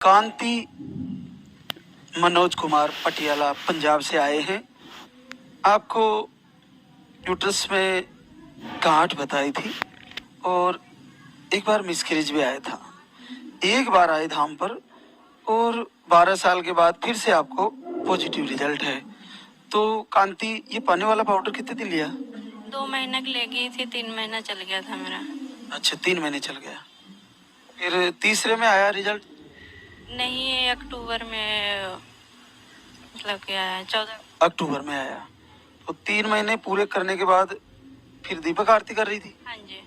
कांति मनोज कुमार पटियाला पंजाब से आए हैं। आपको यूट्रस में गांठ बताई थी और एक बार मिसकैरेज भी आया था। एक बार आए धाम पर और 12 साल के बाद फिर से आपको पॉजिटिव रिजल्ट है। तो कांति, ये पानी वाला पाउडर कितने दिन लिया? 2 महीने की ले गई थी, 3 महीना चल गया था मेरा। अच्छा, 3 महीने चल गया। फिर तीसरे में आया रिजल्ट? नहीं, ये अक्टूबर में, मतलब क्या है, 14 अक्टूबर में आया। तो 3 महीने पूरे करने के बाद फिर दीपक आरती कर रही थी? हाँ जी,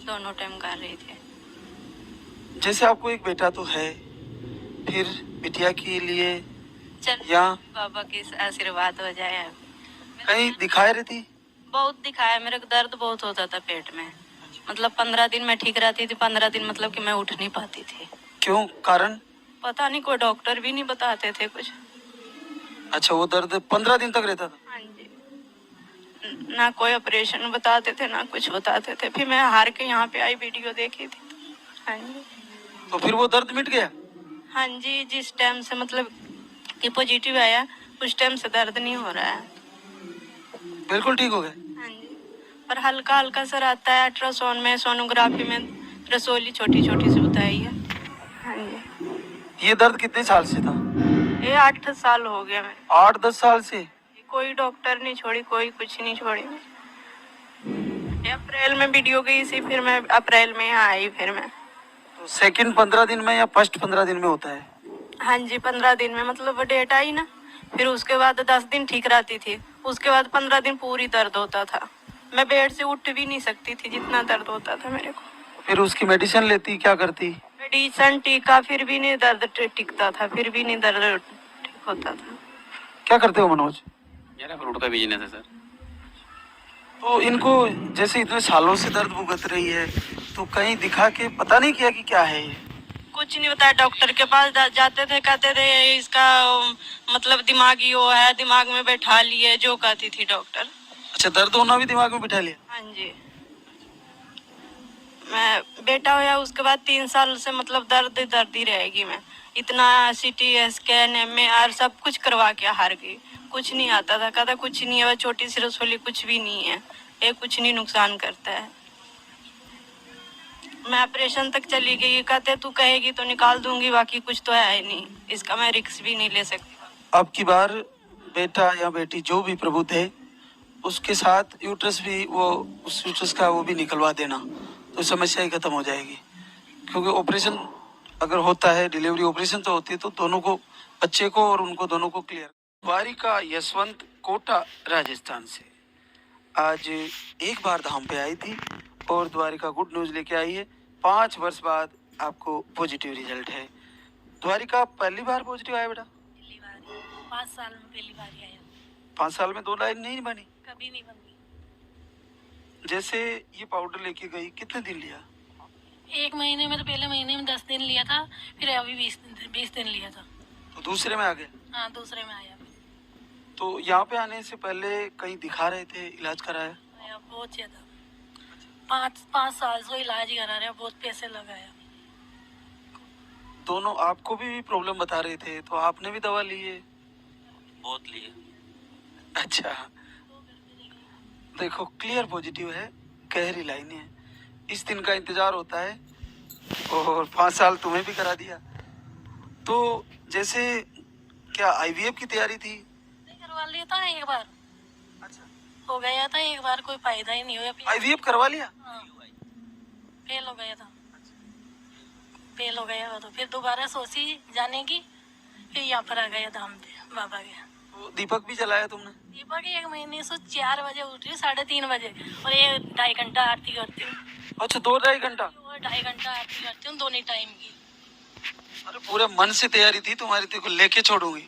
दोनों टाइम कर रही थी। जैसे आपको एक बेटा तो है, फिर बिटिया के लिए चल या बाबा की आशीर्वाद हो जाए। कहीं दिखाए रहती? बहुत दिखाया, मेरे को दर्द बहुत होता था पेट में। मतलब 15 दिन मैं ठीक रहती थी, 15 दिन मतलब कि मैं उठ नहीं पाती थी। क्यों? कारण? पता नहीं, कोई डॉक्टर भी नहीं बताते थे कुछ। अच्छा, वो दर्द 15 दिन तक रहता था? हाँ जी, ना कोई ऑपरेशन बताते थे ना कुछ बताते थे। फिर मैं हार के यहाँ पे आई, वीडियो देखी थी। हाँ जी। तो फिर वो दर्द मिट गया? हाँ जी, जिस टाइम से मतलब कि पॉजिटिव आया उस टाइम से दर्द नहीं हो रहा है। बिल्कुल ठीक हो गए? हाँ जी, पर हल्का हल्का सा रहता है। अल्ट्रासाउंड में, सोनोग्राफी में रसोली छोटी छोटी सी बताई है। हाँ जी। ये दर्द कितने साल से था? ये 8 साल हो गया मैं। 8-10 साल से? कोई डॉक्टर नहीं छोड़ी, कोई कुछ नहीं छोड़ी। ये अप्रैल में वीडियो गई थी, फिर मैं अप्रैल में यहाँ आई। फिर मैं तो सेकंड 15 दिन में या फर्स्ट 15 दिन में होता है? हाँ जी, 15 दिन में, मतलब वो डेट आई ना, फिर उसके बाद 10 दिन ठीक रहती थी। उसके बाद 15 दिन पूरी दर्द होता था। मैं बेड से उठ भी नहीं सकती थी, जितना दर्द होता था मेरे को। फिर उसकी मेडिसिन लेती, क्या करती? मेडिसिन टीका, फिर भी नहीं दर्द टिकता था, फिर भी नहीं दर्द ठीक होता था। क्या करते हो मनोज? मेरा फ्रूट का बिजनेस है सर। तो इनको जैसे इतने सालों से दर्द भुगत रही है, तो कहीं दिखा के पता नहीं किया कि क्या है ये? कुछ नहीं बताया। डॉक्टर के पास जाते थे, कहते थे इसका मतलब दिमागी वो है, दिमाग में बैठा लिए, जो कहती थी डॉक्टर। अच्छा, दर्द होना भी दिमाग में बिठा लिया? हाँ जी। मैं बेटा हुआ उसके बाद 3 साल से मतलब दर्द ही रहेगी। मैं इतना सिटी स्कैन, MRI सब कुछ करवा के हार गई। कुछ नहीं आता था, कहता कुछ नहीं है, वह छोटी सी रसोली कुछ भी नहीं है, ये कुछ नहीं नुकसान करता है। मैं ऑपरेशन तक चली गई, कहते तू कहेगी तो निकाल दूंगी, बाकी कुछ तो है ही नहीं, इसका मैं रिस्क भी नहीं ले सकती। अब की बार बेटा या बेटी जो भी प्रभु थे, उसके साथ यूट्रस भी, वो उस यूट्रस का वो भी निकलवा देना, तो समस्या ही खत्म हो जाएगी। क्योंकि ऑपरेशन अगर होता है, डिलीवरी ऑपरेशन तो होती है, तो दोनों को, बच्चे को और उनको दोनों को क्लियर। द्वारिका यशवंत कोटा राजस्थान से आज एक बार धाम पे आई थी और द्वारिका गुड न्यूज लेके आई है। 5 वर्ष बाद आपको पॉजिटिव रिजल्ट है। द्वारिका पहली बार पॉजिटिव आया बेटा? पहली बार, 5 साल में पहली बार आया। 5 साल में 2 लाइन नहीं बनी? कभी नहीं बनी। जैसे ये पाउडर लेके गई, कितने दिन लिया? 1 महीने में, तो पहले महीने में 10 दिन लिया था, फिर अभी 20 दिन लिया था। तो दूसरे में आ गए? हाँ, दूसरे में आया। तो यहाँ पे आने से पहले कहीं दिखा रहे थे, इलाज कराया? आया बहुत ज्यादा, 5 साल से इलाज करा रहे, बहुत पैसे लगाया। दोनों आपको भी प्रॉब्लम बता रहे थे, तो आपने भी दवा ली है? बहुत लिए। अच्छा, देखो क्लियर पॉजिटिव है, गहरी लाइन है। इस दिन का इंतजार होता है और 5 साल तुम्हें भी करा दिया। तो जैसे क्या IVF की तैयारी थी? नहीं, करवा लिया था एक बार। अच्छा, हो गया था एक बार, कोई फायदा ही नहीं हुआ। IVF करवा लिया? हाँ, फेल हो गया था। फेल हो गया था, तो फिर दोबारा सोची जाने की, फिर यहाँ पर आ गया धाम पे बाबा के। तो दीपक भी जलाया तुमने? दीपक 1 महीने से 4 बजे उठ रही, 3:30 बजे, और ये 2.5 घंटा आरती करती हूँ। अच्छा, 2-2.5 घंटा? और 2.5 घंटा आरती करती हूँ, दोनों टाइम की। अरे पूरे मन से तैयारी थी तुम्हारी, तेको लेके छोड़ूंगी।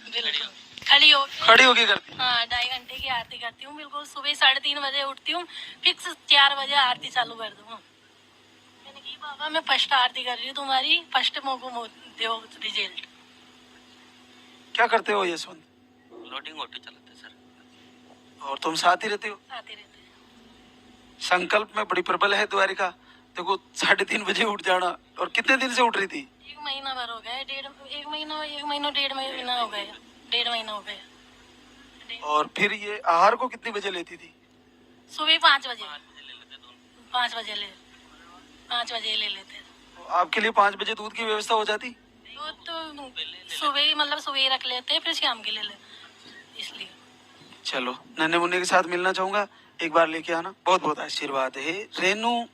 बिल्कुल खड़ी हो, खड़ी होके करती? हाँ, 2.5 घंटे की आरती करती हूँ। बिल्कुल सुबह 3:30 बजे उठती हूँ, फिक्स 4 बजे आरती चालू कर दूँ। मैंने कही बाबा मैं फर्स्ट आरती कर रही हूँ तुम्हारी, फर्स्ट मौको दो रिजल्ट। क्या करते हो यशवंत? लोडिंग ऑटो चलाते सर। और तुम साथ ही रहते हो? आते रहते हैं। संकल्प में बड़ी प्रबल है द्वारिका। देखो 3:30 बजे उठ जाना, और कितने दिन से उठ रही थी? एक महीना भर हो गया, एक महीना 1.5 महीना हो गया, 1.5 महीना हो गया। और फिर ये आहार को कितनी बजे लेती थी? सुबह 5 बजे, 5 बजे 5 बजे ले लेते। तो आपके लिए 5 बजे दूध की व्यवस्था हो जाती? वो तो सुबह ही, मतलब सुबह ही रख लेते, फिर शाम के ले लेते, इसलिए। चलो, नन्हे मुन्ने के साथ मिलना चाहूंगा, एक बार लेके आना। बहुत बहुत आशीर्वाद है। रेनू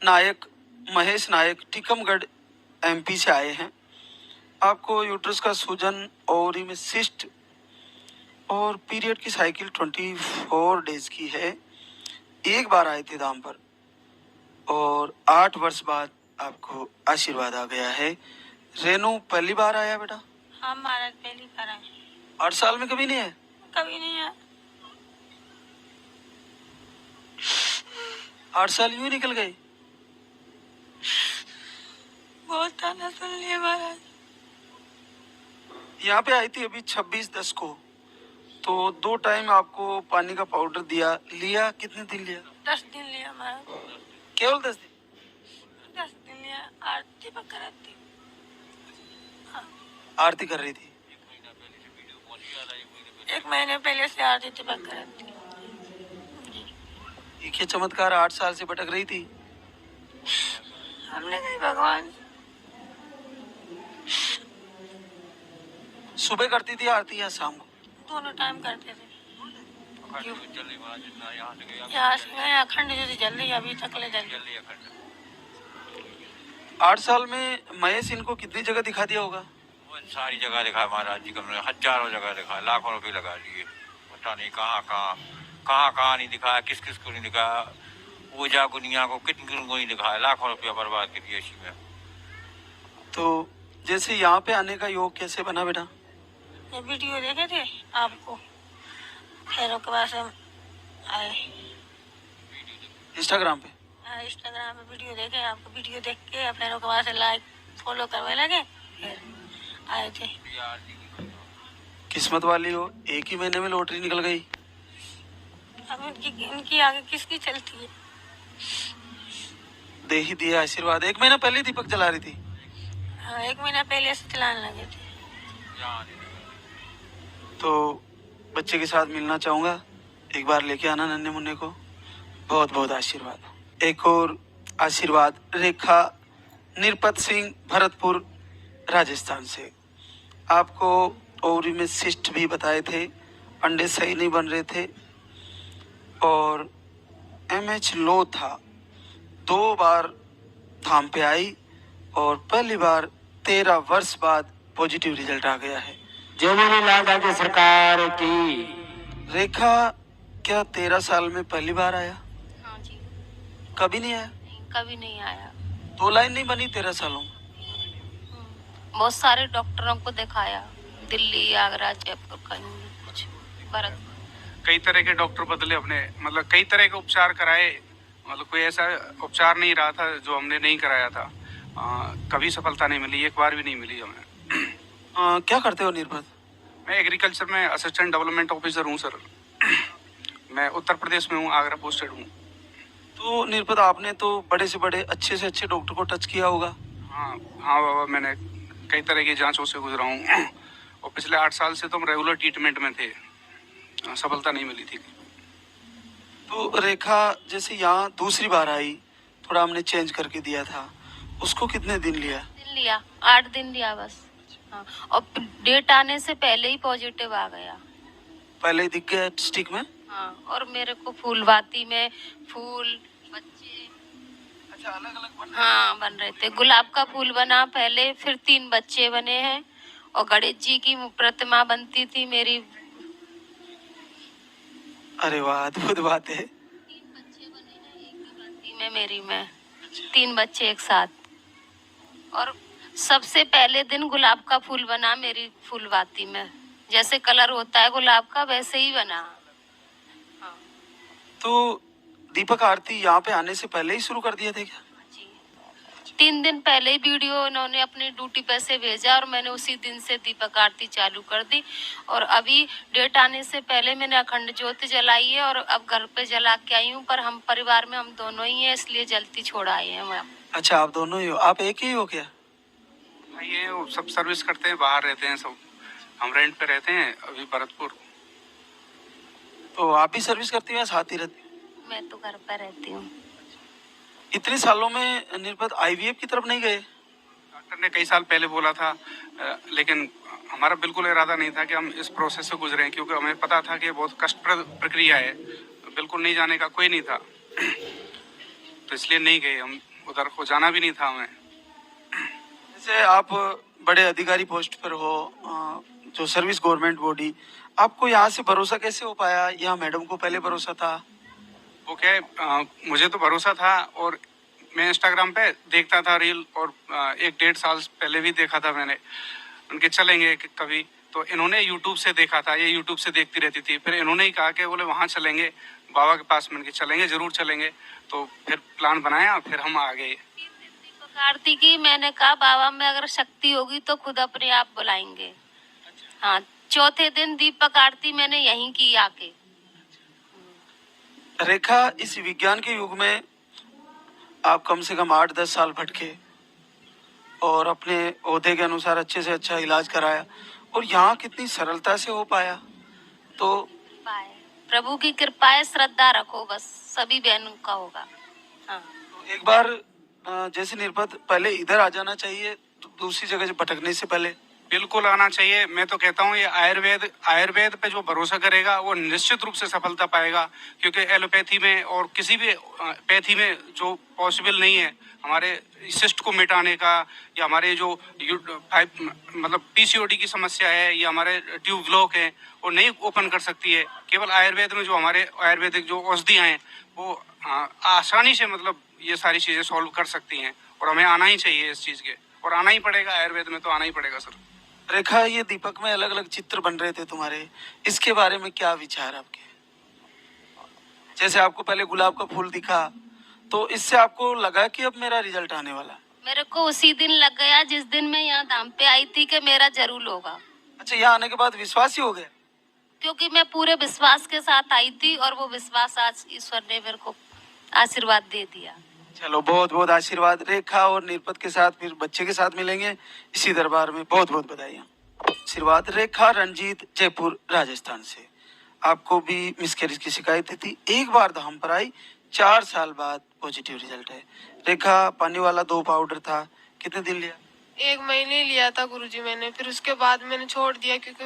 नायक, महेश नायक टीकमगढ़ एमपी से आए हैं। आपको यूट्रस का सूजन, ओवरी में सिस्ट और पीरियड की साइकिल 24 डेज की है। एक बार आए थे दाम पर और 8 वर्ष बाद आपको आशीर्वाद आ गया है। रेनू पहली बार आया बेटा? हाँ महाराज, पहली बार आए। 8 साल में कभी नहीं है? कभी नहीं आया। 8 साल यूं ही निकल गए। बहुत ताना सुन लिए महाराज। यहाँ पे आई थी अभी 26/10 को, तो 2 टाइम आपको पानी का पाउडर दिया। लिया कितने दिन लिया? 10 दिन लिया महाराज। केवल 10 दिन? 10 दिन लिया। आरती पकड़ थी। आरती कर रही थी। 1 महीने पहले से आरती पकड़ थी। ये क्या चमत्कार, 8 साल से भटक रही थी। हमने कही भगवान। सुबह करती थी आरती या शाम को? दोनों टाइम करते थे। यहाँ से गए अखंड ज्योति जल रही, अभी तक ले जल रही। 8 साल में महेश इनको कितनी जगह दिखा दिया होगा? वो सारी जगह दिखा महाराज जी को, हमने हजारों जगह दिखा, लाखों रुपए लगा लिए, पता नहीं कहाँ नहीं दिखाया, किस किस को नहीं दिखाया, पूजा दुनिया को कितने को नहीं दिखाया, लाखों रुपया बर्बाद कर दिया इसी में। तो जैसे यहाँ पे आने का योग कैसे बना बेटा? ये वीडियो देखे थे आपको, खैरों के पास हम आए। इंस्टाग्राम पे? हाँ, इंस्टाग्राम पे वीडियो देखे, आपको वीडियो देख के खैरों के पास लाइक फॉलो करने लगे, फिर आए थे। किस्मत वाली हो, एक ही महीने में लॉटरी निकल गई। अब इनकी आगे किसकी चलती है? दे ही दिया आशीर्वाद। 1 महीना पहले दीपक जला रही थी। हाँ, 1 महीना पहले से चलाने लगे थे। तो बच्चे के साथ मिलना चाहूंगा, एक बार लेके आना नन्हे मुन्ने को। बहुत बहुत आशीर्वाद। एक और आशीर्वाद रेखा निरपत सिंह, भरतपुर राजस्थान से। आपको ओवरी में सिस्ट भी बताए थे, अंडे सही नहीं बन रहे थे और एमएच लो था। 2 बार धाम पे आई और पहली बार 13 वर्ष बाद पॉजिटिव रिजल्ट आ गया है। जय लाल राज्य सरकार की। रेखा क्या 13 साल में पहली बार आया? हाँ जी। कभी नहीं आया? कभी नहीं आया। 2 लाइन नहीं बनी 13 सालों में? बहुत सारे डॉक्टरों को दिखाया, दिल्ली, आगरा, जयपुर, कहीं कुछ भरतपुर। कई तरह के डॉक्टर बदले अपने, मतलब कई तरह के उपचार कराए, मतलब कोई ऐसा उपचार नहीं रहा था जो हमने नहीं कराया था। कभी सफलता नहीं मिली, एक बार भी नहीं मिली हमें। क्या करते हो निर्भद? मैं एग्रीकल्चर में असिस्टेंट डेवलपमेंट ऑफिसर हूँ सर। मैं उत्तर प्रदेश में हूँ, आगरा पोस्टेड हूँ। तो निर्भद आपने तो बड़े से बड़े अच्छे से अच्छे डॉक्टर को टच किया होगा। हाँ बाबा, मैंने कई तरह की जांचों से गुजरा हूँ और पिछले 8 साल से तो हम रेगुलर ट्रीटमेंट में थे, सफलता नहीं मिली थी। तो रेखा जैसे यहाँ दूसरी बार आई, थोड़ा हमने चेंज करके दिया था, उसको कितने दिन लिया? दिन लिया, 8 दिन लिया बस। हाँ, और डेट आने से पहले ही पॉजिटिव आ गया। पहले ही दिख गया स्टिक में? हाँ, और मेरे को फूलवाती में फूल बच्चे, अच्छा, अलग अलग हाँ बन रहे थे। गुलाब का फूल बना पहले, फिर 3 बच्चे बने हैं और गणेश जी की प्रतिमा बनती थी मेरी। अरे वाह, अद्भुत बात है। 3 बच्चे बने हैं एक गणपति में मेरी में, 3 बच्चे एक साथ। और सबसे पहले दिन गुलाब का फूल बना मेरी फूलवाती में, जैसे कलर होता है गुलाब का वैसे ही बना। हाँ। तो दीपक आरती यहाँ पे आने से पहले ही शुरू कर दिए थे क्या? जी, 3 दिन पहले ही वीडियो इन्होंने अपनी ड्यूटी पे से भेजा और मैंने उसी दिन से दीपक आरती चालू कर दी। और अभी डेट आने से पहले मैंने अखंड ज्योति जलाई है और अब घर पे जला के आई हूँ। पर हम परिवार में हम दोनों ही हैं, इसलिए जल्दी छोड़ आए हैं मैम। अच्छा, आप दोनों ही हो? आप एक ही हो क्या? भाई ये वो सब सर्विस करते हैं, बाहर रहते हैं सब। हम रेंट पे रहते हैं अभी भरतपुर। तो आप ही सर्विस करती हैं या साथ ही रहती हैं? मैं तो घर पर रहती हूँ। इतने सालों में निर्पत आईवीएफ की तरफ नहीं गए? डॉक्टर ने कई साल पहले बोला था, लेकिन हमारा बिल्कुल इरादा नहीं था कि हम इस प्रोसेस से गुजरें, क्योंकि हमें पता था कि ये बहुत कष्टप्रद प्रक्रिया है। बिल्कुल नहीं जाने का कोई नहीं था, तो इसलिए नहीं गए हम उधर, को जाना भी नहीं था हमें। जैसे आप बड़े अधिकारी पोस्ट पर हो, जो सर्विस गवर्नमेंट बॉडी, आपको यहाँ से भरोसा कैसे हो पाया? या मैडम को पहले भरोसा था? वो क्या है, मुझे तो भरोसा था, और मैं इंस्टाग्राम पे देखता था रील, और 1-1.5 साल पहले भी देखा था मैंने उनके चलेंगे कभी। तो इन्होंने यूट्यूब से देखा था, ये यूट्यूब से देखती रहती थी। फिर इन्होंने ही कहा कि बोले वहाँ चलेंगे बाबा के पास। मैंने कहा चलेंगे, जरूर चलेंगे। तो फिर प्लान बनाया, फिर हम आ गए। आरती की मैंने कहा बाबा में अगर शक्ति होगी तो खुद अपने आप बुलाएंगे। हाँ, चौथे दिन दीपक आरती मैंने यहीं की आके। रेखा, इस विज्ञान के युग में आप कम से कम 8-10 साल भटके और अपने ओहदे के अनुसार अच्छे से अच्छा इलाज कराया, और यहाँ कितनी सरलता से हो पाया। तो प्रभु की कृपा है, श्रद्धा रखो बस, सभी बहनों का होगा। हाँ। एक बार जैसे निर्पत पहले इधर आ जाना चाहिए, दूसरी जगह से भटकने से पहले। बिल्कुल आना चाहिए। मैं तो कहता हूँ ये आयुर्वेद पे जो भरोसा करेगा वो निश्चित रूप से सफलता पाएगा, क्योंकि एलोपैथी में और किसी भी पैथी में जो पॉसिबल नहीं है हमारे सिस्ट को मिटाने का, या हमारे जो मतलब पीसीओडी की समस्या है, या हमारे ट्यूब ब्लॉक है, वो नहीं ओपन कर सकती है। केवल आयुर्वेद में जो हमारे आयुर्वेदिक जो औषधियाँ हैं वो आसानी से मतलब ये सारी चीज़ें सॉल्व कर सकती हैं, और हमें आना ही चाहिए इस चीज़ के, और आना ही पड़ेगा। आयुर्वेद में तो आना ही पड़ेगा सर। रेखा, ये दीपक में अलग अलग चित्र बन रहे थे तुम्हारे, इसके बारे में क्या विचार आपके? जैसे आपको पहले गुलाब का फूल दिखा, तो इससे आपको लगा कि अब मेरा रिजल्ट आने वाला? मेरे को उसी दिन लग गया जिस दिन मैं यहाँ धाम पे आई थी कि मेरा जरूर होगा। अच्छा, यहाँ आने के बाद विश्वास ही हो गया? क्योंकि मैं पूरे विश्वास के साथ आई थी, और वो विश्वास आज ईश्वर ने मेरे को आशीर्वाद दे दिया। चलो, बहुत बहुत आशीर्वाद। रेखा और निर्पत के साथ फिर बच्चे के साथ मिलेंगे इसी दरबार में। बहुत बहुत बधाइयाँ। आशीर्वाद। रेखा रंजीत, जयपुर राजस्थान से। आपको भी मिसकैरेज की शिकायत थी, एक बार धाम पर आई, 4 साल बाद पॉजिटिव रिजल्ट है। रेखा, पानी वाला 2 पाउडर था, कितने दिन लिया? 1 महीने लिया था गुरुजी मैंने, फिर उसके बाद मैंने छोड़ दिया क्योंकि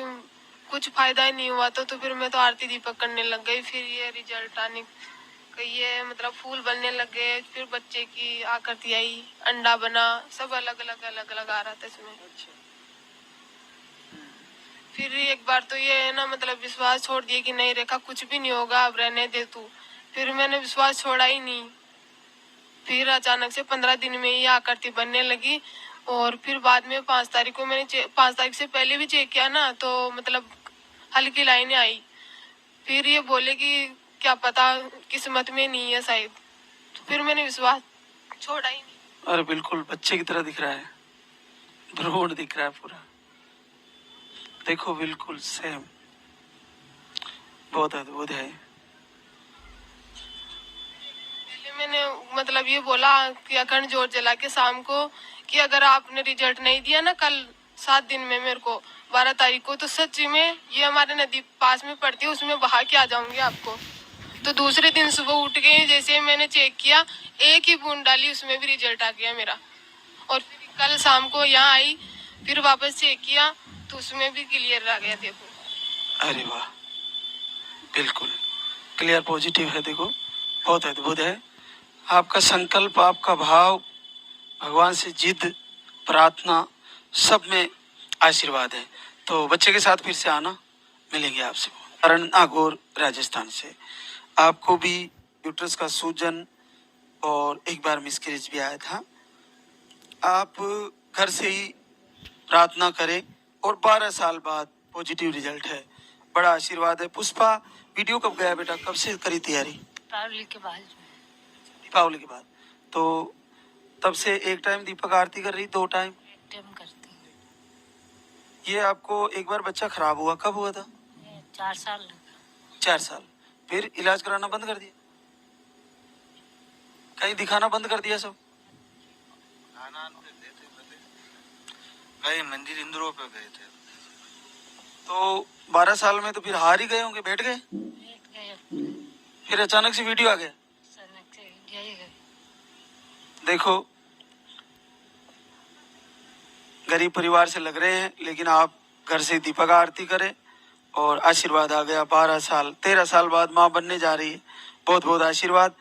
कुछ फायदा ही नहीं हुआ था। तो फिर मैं तो आरती दीपक करने लग गई। फिर ये रिजल्ट आने, ये मतलब फूल बनने लग गए, फिर बच्चे की आकृति आई, अंडा बना, सब अलग अलग आ रहा था इसमें। फिर एक बार तो ये है ना, मतलब विश्वास छोड़ दिया कि नहीं रेखा कुछ भी नहीं होगा, अब रहने दे तू। फिर मैंने विश्वास छोड़ा ही नहीं। फिर अचानक से 15 दिन में ही आकृति बनने लगी, और फिर बाद में 5 तारीख को मैंने 5 तारीख से पहले भी चेक किया ना, तो मतलब हल्की लाइनें आई। फिर ये बोले कि क्या पता किस्मत में नहीं है शायद, तो फिर मैंने विश्वास छोड़ा ही नहीं। अरे बिल्कुल बच्चे की तरह दिख रहा है, भ्रूण दिख रहा है पूरा, देखो बिल्कुल सेम, बहुत अद्भुत है। मैंने मतलब ये बोला कि अखंड जोत जला के शाम को कि अगर आपने रिजल्ट नहीं दिया ना कल 7 दिन में मेरे को 12 तारीख को, तो सच्ची में ये हमारे नदी पास में पड़ती है, उसमें बहा के आ जाऊंगी आपको। तो दूसरे दिन सुबह उठ के जैसे मैंने चेक किया, एक ही बूंद डाली, उसमें भी रिजल्ट आ गया मेरा। और फिर कल शाम को यहाँ आई, फिर वापस चेक किया तो उसमें भी क्लियर आ गया। देखो, अरे वाह, बिल्कुल क्लियर पॉजिटिव है। देखो बहुत अद्भुत है। आपका संकल्प, आपका भाव, भगवान से जिद, प्रार्थना, सब में आशीर्वाद है। तो बच्चे के साथ फिर से आना, मिलेंगे आपसे। करण नागौर राजस्थान से। आपको भी यूट्रस का सूजन और एक बार मिसकैरेज भी आया था। आप घर से ही प्रार्थना करें और 12 साल बाद पॉजिटिव रिजल्ट है, बड़ा आशीर्वाद है। पुष्पा, वीडियो कब गया बेटा, कब से करी तैयारी? दीपावली के बाद। दीपावली के बाद। तो तब से एक टाइम दीपक आरती कर रही, 2 टाइम? एक टाइम करती हूँ। ये आपको एक बार बच्चा खराब हुआ, कब हुआ था? 4 साल लगा। 4 साल। फिर इलाज कराना बंद कर दिया, कहीं दिखाना बंद कर दिया सब? कई मंदिर इंद्रों पे गए थे। तो 12 साल में तो फिर हार ही गए होंगे, बैठ गए, बैठ गए, फिर अचानक से वीडियो आ गया। अचानक से यही गए। देखो, गरीब परिवार से लग रहे हैं, लेकिन आप घर से दीपक आरती करें और आशीर्वाद आ गया। 12 साल 13 साल बाद माँ बनने जा रही है। बहुत बहुत आशीर्वाद,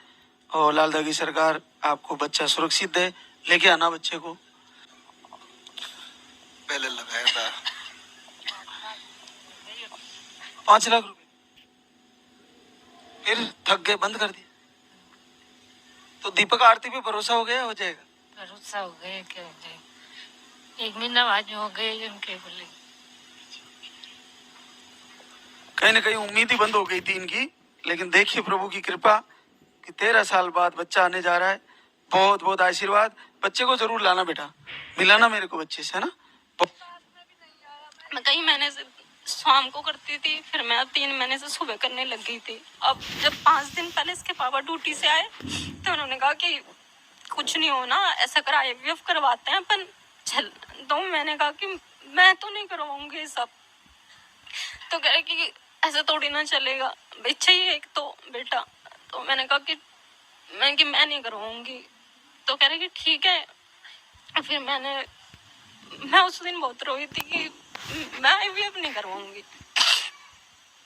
और लाल दागी सरकार आपको बच्चा सुरक्षित दे। लेके आना बच्चे को। पहले लगाया था 5 लाख रुपए, फिर थक गए, बंद कर दिया। तो दीपक आरती पे भरोसा हो गया, हो जाएगा। भरोसा हो गए, क्या हो जाए, 1 महीना बाद हो गए उनके बोले। कहीं ना कहीं उम्मीद ही बंद हो गई थी इनकी, लेकिन देखिए प्रभु की कृपा कि 13 साल बाद बच्चा आने जा रहा है। बहुत बहुत आशीर्वाद। बच्चे को जरूर लाना बेटा, मिलाना मेरे को बच्चे से, है ना। मैं कई महीने से शाम को करती थी, फिर मैं अब 3 महीने से सुबह करने लग गई थी। अब जब 5 दिन पहले इसके पापा ड्यूटी से आए तो उन्होंने कहा कि कुछ नहीं होना, ऐसा कर IVF करवाते हैं अपन चल। तो मैंने कहा कि मैं तो नहीं करवाऊंगी ये सब। तो कह रहे कि ऐसा थोड़ी ना चलेगा, बच्चा ही एक तो बेटा। तो मैंने कहा कि मैं नहीं करवाऊंगी। तो कह रहे कि ठीक है। फिर मैं उस दिन बहुत रोई थी कि मैं IVF नहीं करवाऊंगी।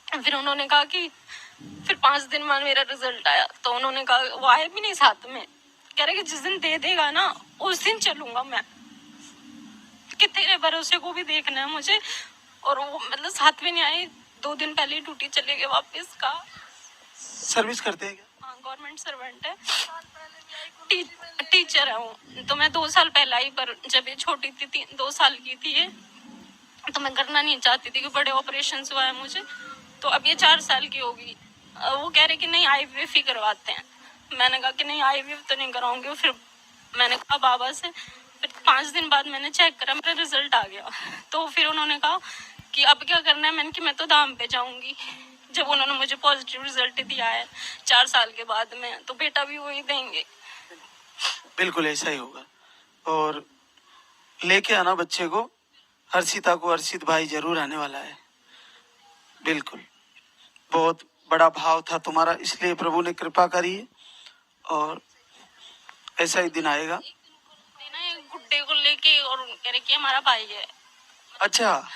फिर उन्होंने कहा कि फिर 5 दिन बाद मेरा रिजल्ट आया तो उन्होंने कहा, वो आए भी नहीं साथ में, कह रहे कि जिस दिन दे देगा ना उस दिन चलूंगा मैं, कि तेरे भरोसे को भी देखना है मुझे। और वो मतलब साथ में नहीं आए, 2 दिन पहले ड्यूटी चले गए वापस। का सर्विस करते हैं क्या? हाँ, गवर्नमेंट सर्वेंट है, टीचर है वो। तो मैं 2 साल पहले आई, पर जब ये छोटी थी 2 साल की थी ये, तो मैं करना नहीं चाहती थी कि बड़े ऑपरेशन हुआ है मुझे। तो अब ये 4 साल की होगी। वो कह रहे कि नहीं IVF ही करवाते हैं। मैंने कहा कि नहीं IVF तो नहीं कराऊंगी। फिर मैंने कहा बाबा से, फिर 5 दिन बाद मैंने चेक करा, मेरा रिजल्ट आ गया। तो फिर उन्होंने कहा कि अब क्या करना है। मैंने कि मैं तो धाम पे जाऊंगी। जब उन्होंने मुझे पॉजिटिव रिजल्ट दिया है 4 साल के बाद में, तो बेटा भी वही देंगे। बिल्कुल ऐसा ही होगा। और लेके आना बच्चे को। हर्षिता को हर्षित भाई जरूर आने वाला है। बिल्कुल, बहुत बड़ा भाव था तुम्हारा, इसलिए प्रभु ने कृपा करी है, और ऐसा ही दिन आएगा। एक गुड्डे को लेके, और कह रहे कि हमारा भाई है। अच्छा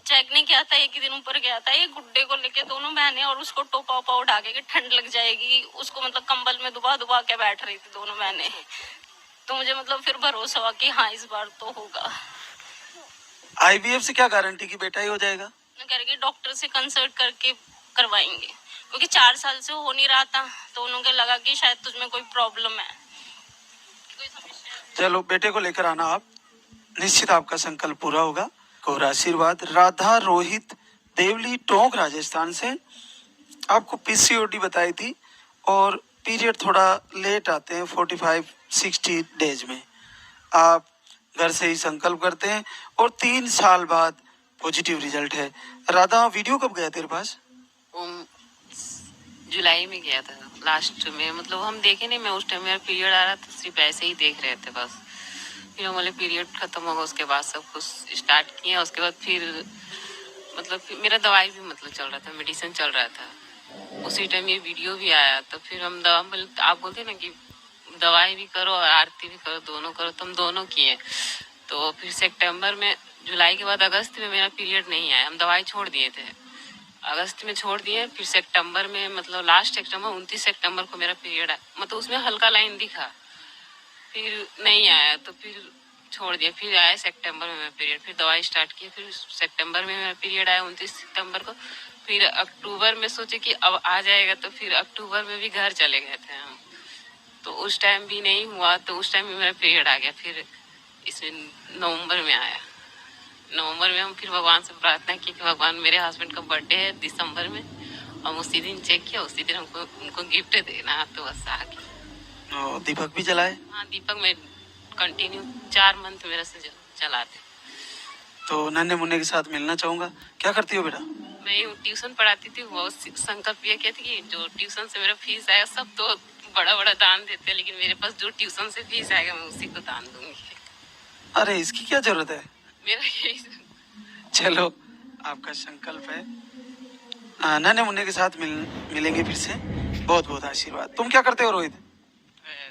चेक नहीं किया था, एक ही दिन ऊपर गया था। ये गुड्डे को लेके दोनों बहनें, और उसको टोपा ओपा उठा के ठंड लग जाएगी उसको, मतलब कंबल में दुबा दुबा के बैठ रही थी दोनों बहनें। तो मुझे मतलब फिर भरोसा हुआ कि हाँ इस बार तो होगा। IVF से क्या गारंटी कि बेटा ही हो जाएगा? कह रहे कि डॉक्टर से कंसल्ट करके करवाएंगे, क्योंकि 4 साल से हो नहीं रहा था। तो उन्होंने लगा कि शायद तुझमें कोई प्रॉब्लम है, कोई समस्या है। चलो बेटे को लेकर आना आप, निश्चित आपका संकल्प पूरा होगा। और आशीर्वाद। राधा रोहित देवली टोंक राजस्थान से। आपको PCOD बताई थी, और पीरियड थोड़ा लेट आते हैं 45-60 डेज में। आप घर से ही संकल्प करते हैं, और 3 साल बाद पॉजिटिव रिजल्ट है। राधा, वीडियो कब गया तेरे पास? जुलाई में गया था, लास्ट में। मतलब हम देखे नहीं, मैं उस टाइम मेरा पीरियड आ रहा था, सिर्फ ऐसे ही देख रहे थे बस। फिर हमारे पीरियड खत्म होगा, उसके बाद सब कुछ स्टार्ट किया। उसके बाद फिर मतलब मेरा दवाई भी मतलब चल रहा था, मेडिसिन चल रहा था। उसी टाइम ये वीडियो भी आया, तो फिर हम आप बोलते ना कि दवाई भी करो और आरती भी करो, दोनों करो, तो हम दोनों किए। तो फिर सितंबर में, जुलाई के बाद अगस्त में मेरा पीरियड नहीं आया। हम दवाई छोड़ दिए थे, अगस्त में छोड़ दिए। फिर सितंबर में, मतलब लास्ट सितंबर 29 सितंबर को मेरा पीरियड आया। मतलब उसमें हल्का लाइन दिखा, फिर नहीं आया तो फिर छोड़ दिया। फिर आया सितंबर में मेरा पीरियड, फिर दवाई स्टार्ट की। फिर सितंबर में मेरा पीरियड आया 29 सितंबर को। फिर अक्टूबर में सोचे कि अब आ जाएगा, तो फिर अक्टूबर में भी घर चले गए थे हम। तो उस टाइम भी नहीं हुआ, तो उस टाइम भी मेरा पीरियड आ गया। फिर इसमें नवंबर में आया। नवंबर में हम फिर भगवान से प्रार्थना की कि भगवान, मेरे हस्बैंड का बर्थडे है दिसंबर में, हम उसी दिन चेक किया, उसी दिन हमको उनको गिफ्ट देना, तो बस आ गया। दीपक भी जलाए? हाँ, दीपक में कंटिन्यू 4 मंथ मेरे से चलाते। तो नन्हे मुन्ने के साथ मिलना चाहूंगा। क्या करती हो बेटा? मैं ट्यूशन पढ़ाती थी। बहुत संकल्प ये किया था कि जो ट्यूशन से मेरा फीस आएगा, सब तो बड़ा बड़ा दान देते हैं, लेकिन मेरे पास जो ट्यूशन से फीस आएगा मैं उसी को दान दूंगी। अरे इसकी क्या जरूरत है, मेरा यही चलो आपका संकल्प है। नन्हे मुन्ने के साथ मिलेंगे फिर से। बहुत बहुत आशीर्वाद। तुम क्या करते हो रोहित?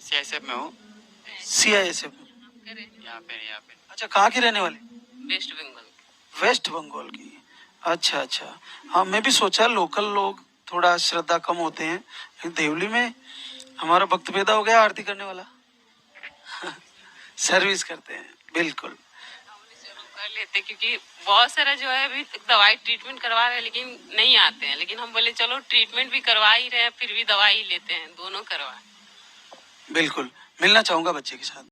CISF में हूँ। CISF। यहाँ पे अच्छा, कहाँ के रहने वाले? वेस्ट बंगाल। वेस्ट बंगाल की। अच्छा अच्छा। हाँ, मैं भी सोचा लोकल लोग थोड़ा श्रद्धा कम होते हैं, लेकिन देवली में हमारा भक्त पैदा हो गया आरती करने वाला। सर्विस करते हैं, बिल्कुल। कर लेते क्योंकि बहुत सारा जो है अभी दवाई ट्रीटमेंट करवा रहे हैं लेकिन नहीं आते हैं, लेकिन हम बोले चलो ट्रीटमेंट भी करवा ही रहे हैं फिर भी दवाई लेते हैं, दोनों करवा। बिल्कुल, मिलना चाहूंगा बच्चे के साथ।